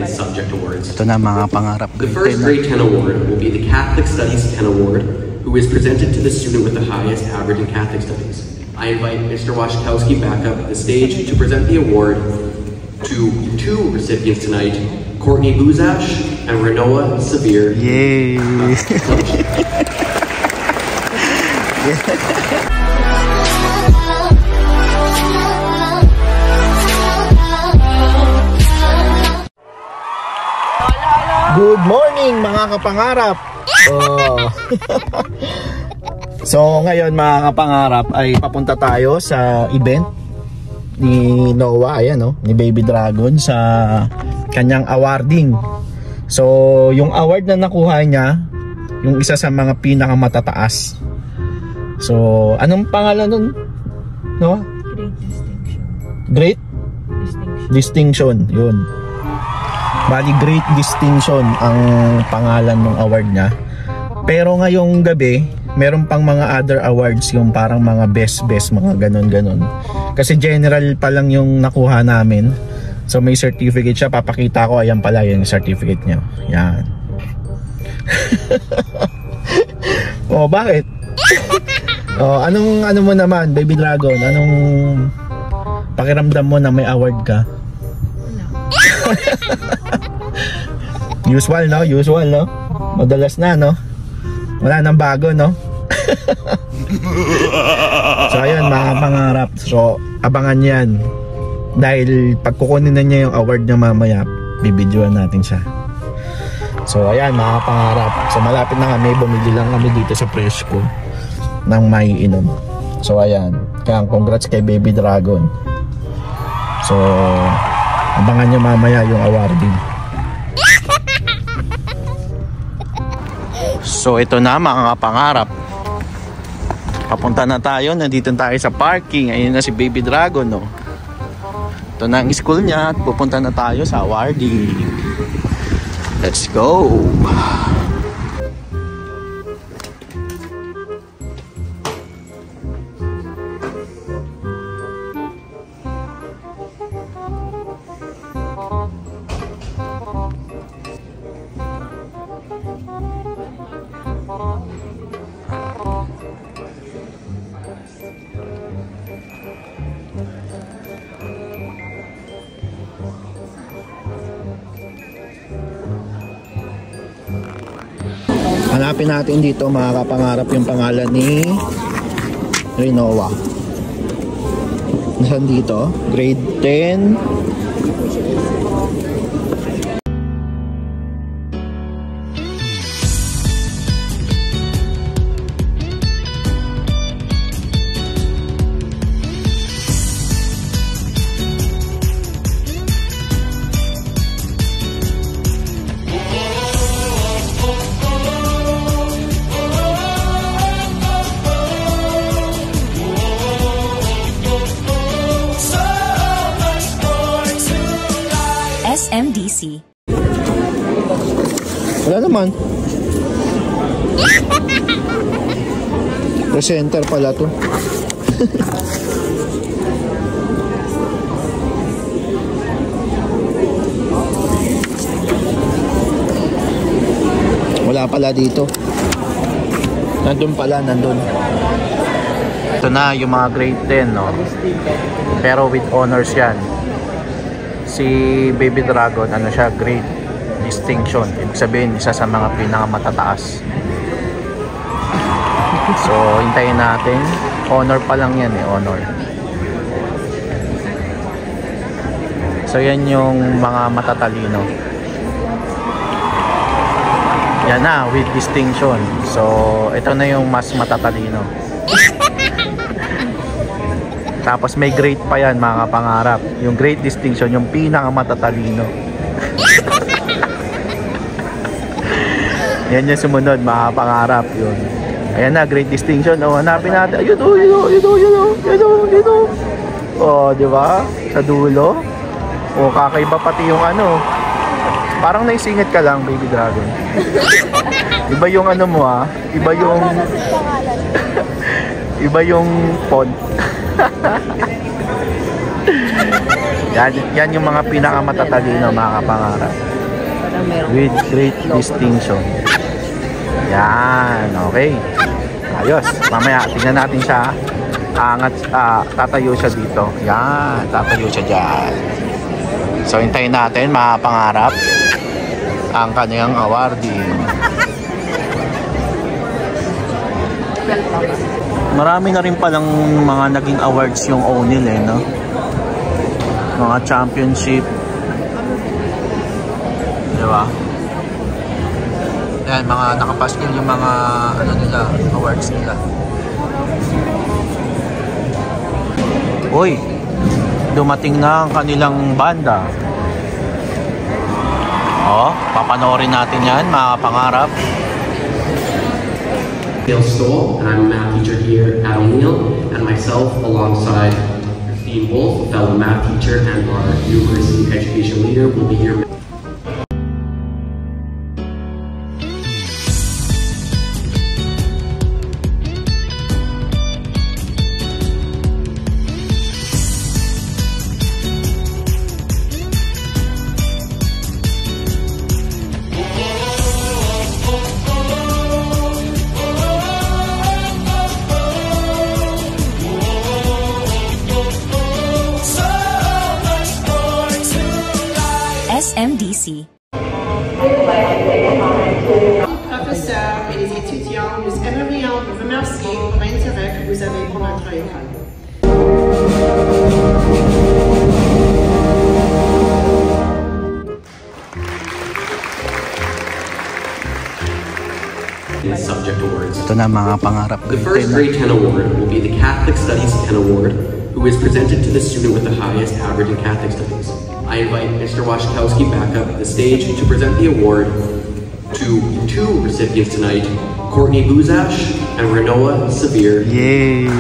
in subject awards. Ito na mga pangarap. The first grade 10 award will be the Catholic Studies 10 Award, who is presented to the student with the highest average in Catholic Studies. I invite Mr. Washkowski back up the stage to present the award to two recipients tonight, Courtney Buzash and Renoa Severe. Yay! Good morning mga kapangarap. So ngayon mga kapangarap ay papunta tayo sa event ni Noah, ayan no, ni Baby Dragon sa kanyang awarding. So yung award na nakuha niya, yung isa sa mga pinakamatataas. So anong pangalan nun, Noah? Great Distinction. Yun. Bali Great Distinction ang pangalan ng award niya. Pero ngayong gabi meron pang mga other awards, yung parang mga best mga ganon. Kasi general pa lang yung nakuha namin. So may certificate siya, papakita ko. Ayan pala yung certificate niya. Yan. Oh, bakit? Oh, ano mo naman, Baby Dragon? Anong pakiramdam mo na may award ka? Usual no? Madalas na, no? Wala nang bago, no? So ayun mga pangarap, so abangan yan. Dahil pag kukunin na niya yung award niya mamaya, bibidyoan natin siya. So ayan mga pangarap, so malapit na kami, bumili lang kami dito sa Fresco ng may inom. So ayan, kaya congrats kay Baby Dragon. So abangan niyo mamaya yung awarding. So ito na mga pangarap. Papunta na tayo, nandito tayo sa parking. Ayun na si Baby Dragon, no. Ito na ang school niya at pupunta na tayo sa awarding. Let's go. Hanapin natin dito mga kapangarap yung pangalan ni Renoa. Nasaan dito? Grade 10. SMDC. Wala naman. Presenter pala to. Wala pala dito. Nandun pala, nandun. Ito na yung mga grade 10, no? Pero with honors yan. Si Baby Dragon, ano siya, Great Distinction. Ibig sabihin, isa sa mga pinakamatataas. So, hintayin natin. Honor pa lang yan eh, honor. So, yan yung mga matatalino. Yan na, with distinction. So, ito na yung mas matatalino. Tapos may grade pa yan mga pangarap. Yung Great Distinction, yung pinakamatatalino. Yan yung sumunod mga pangarap yun. Ayan na, Great Distinction. O, hanapin natin. Ayun o. O, di ba? Sa dulo. O, kakaiba pati yung ano. Parang naisingit ka lang, Baby Dragon. Iba yung ano mo ah. Iba yung... Iba yung font. Yan yung mga pinakamatatalino mga kapangarap. With great distinction. Yan, okay. Ayos. Mamaya, tingnan natin siya. Tatayo siya dito. Yan, tatayo siya dyan. So, hintayin natin mga pangarap ang kanyang awarding. Marami na rin palang mga naging awards yung O'Neal no? Mga championship. Diba? Yan, mga nakapaskil yung mga awards nila. Uy, dumating na ang kanilang banda. Papanoorin natin yan, mga pangarap. Dale Stoll, and I'm a math teacher here at O'Neal, and myself alongside Christine Wolf, a fellow math teacher and our university education leader, will be here. SMDC. Professeurs et les étudiants, nous aimerions vous remercier pour l'intérêt que vous avez pour notre école. Subject awards. Ito na mga pangarap. The first grade 10 award will be the Catholic Studies 10 Award, who is presented to the student with the highest average in Catholic Studies. I invite Mr. Washkowski back up the stage to present the award to two recipients tonight, Courtney Buzash and Renoa Sabir. Yay!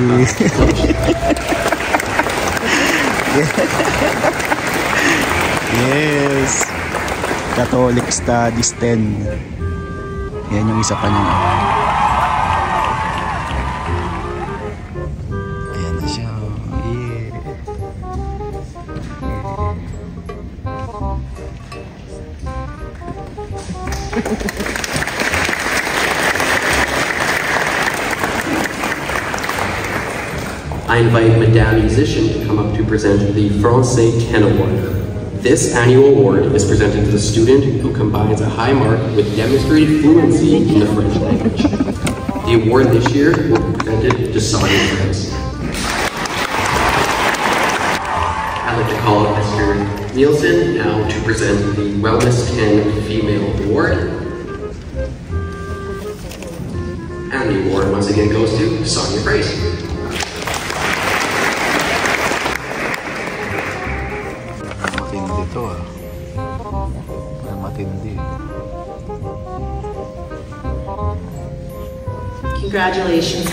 Yes! Catholic Studies 10. Yan yung isa pa niya. Ayan na siya. Yeah. I invite Madame Musician to come up to present the Francais 10 Award. This annual award is presented to the student who combines a high mark with demonstrated fluency in the French language. The award this year will be presented to Sonia France. I'd like to call Esther Nielsen now to present the Wellness 10 Female Award. And the award once again goes to Sonia France. Congratulations.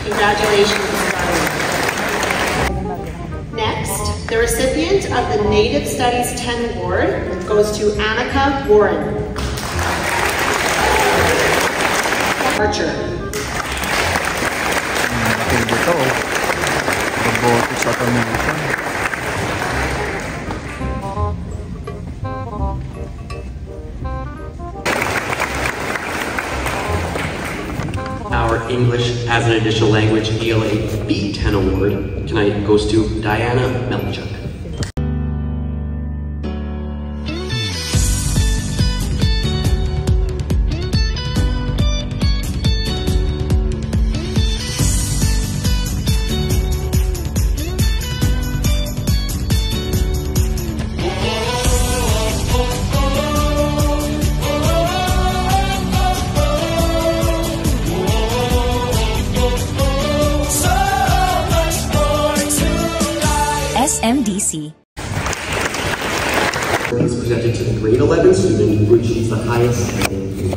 Congratulations. Next, the recipient of the Native Studies 10 Award goes to Annika Warren. Archer. Our English as an Additional Language ELA B10 Award tonight goes to Diana Melchuk. SMDC. Is presented to the grade 11 student who achieves the highest standing.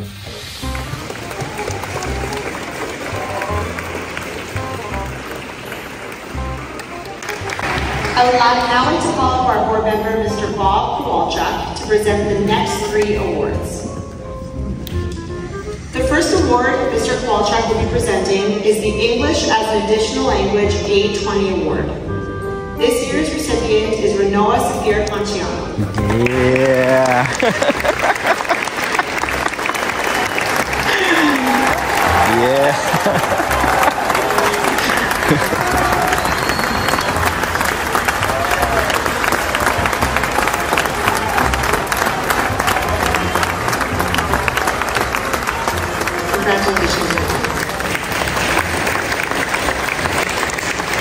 I would now like to call for our board member, Mr. Bob Kowalchuk, to present the next 3 awards. The first award Mr. Kowalczyk will be presenting is the English as an Additional Language A20 Award. This year's recipient is Renoa Sapir Ponciano. Yeah! Yeah! Congratulations.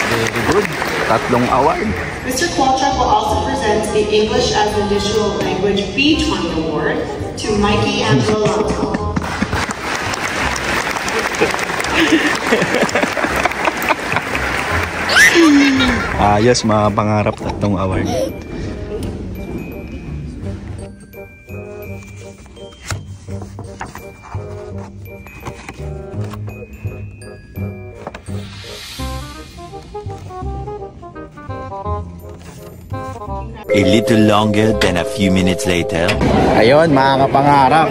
Very good. Tatlong award. Mr. Kowalczyk will also present the English as an Additional Language B20 Award to Mikey Angelo Lanto. Ayos, mga pangarap, tatlong award. A little longer than a few minutes later. Ayun, mga kapangarap,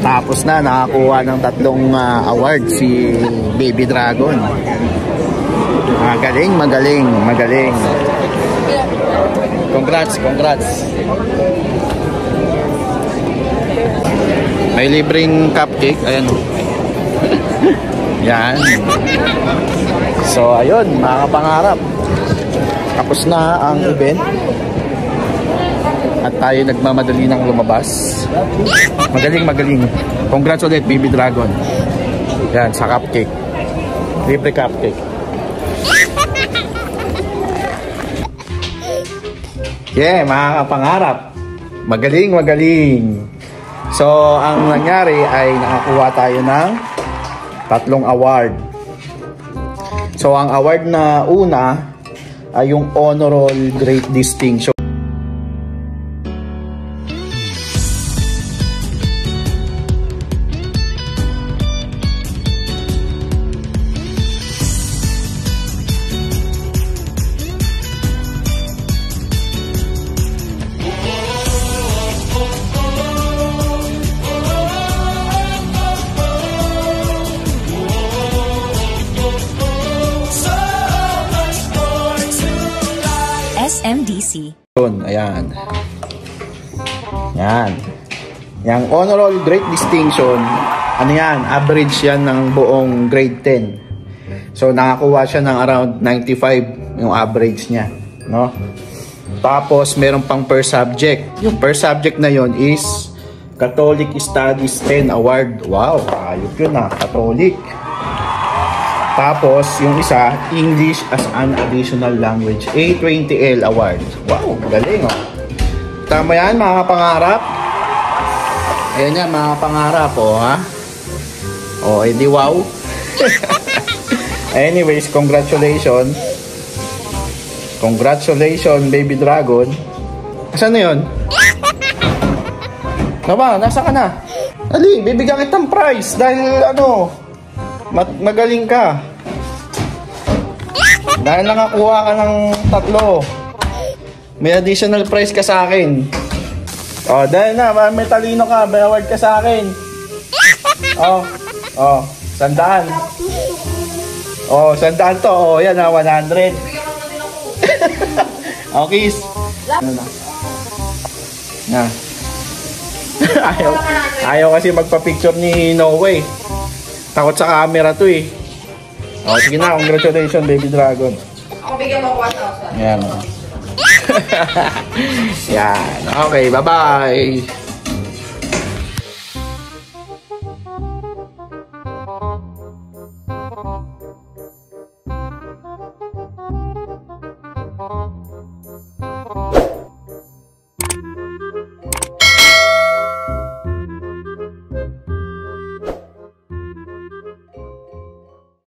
tapos na, nakakuha ng tatlong award si Baby Dragon. Magaling, magaling, magaling. Congrats, congrats. May libreng cupcake, ayan. Yan. So ayun, mga kapangarap, tapos na ang event. At tayo nagmamadali ng lumabas. Magaling, magaling. Congrats ulit, Baby Dragon. Yan, sa cupcake. Libre cupcake. Yeah, mga kapangarap. Magaling, magaling. So, ang nangyari ay nakakuha tayo ng tatlong award. So, ang award na una ay yung Honorable Great Distinction. SMDC. Ayan. Yan. Yung Honorable Great Distinction, ano yan? Average yan ng buong grade 10. So, nakakuha siya ng around 95 yung average niya. No? Tapos, meron pang per subject. Yung per subject na yon is Catholic Studies 10 Award. Wow, ayot yun na. Catholic. Tapos, yung isa, English as an Additional Language, A20L Award. Wow, galing, oh. Tama yan, mga pangarap. Ayan yan, mga pangarap, oh, ha? Oh, edi wow. Anyways, congratulations. Congratulations, Baby Dragon. Asan na yun? Naba, nasa ka na? Ali, bibigyan kitang prize dahil, ano, magaling ka. Dahil nakakuha ka ng tatlo, may additional prize ka sa akin. Oh, dahil na, may talino ka, may award ka sa akin. Oh, 100. Oh, 100 to. Oh, yan na, 100. Oh, kiss. Na. Ayaw kasi magpa-picture ni Noe. Takot sa camera to eh. Oh, sige na, congratulations, Baby Dragon. Ako bigyan mo 1,000. Yan. Yan. Okay, bye-bye.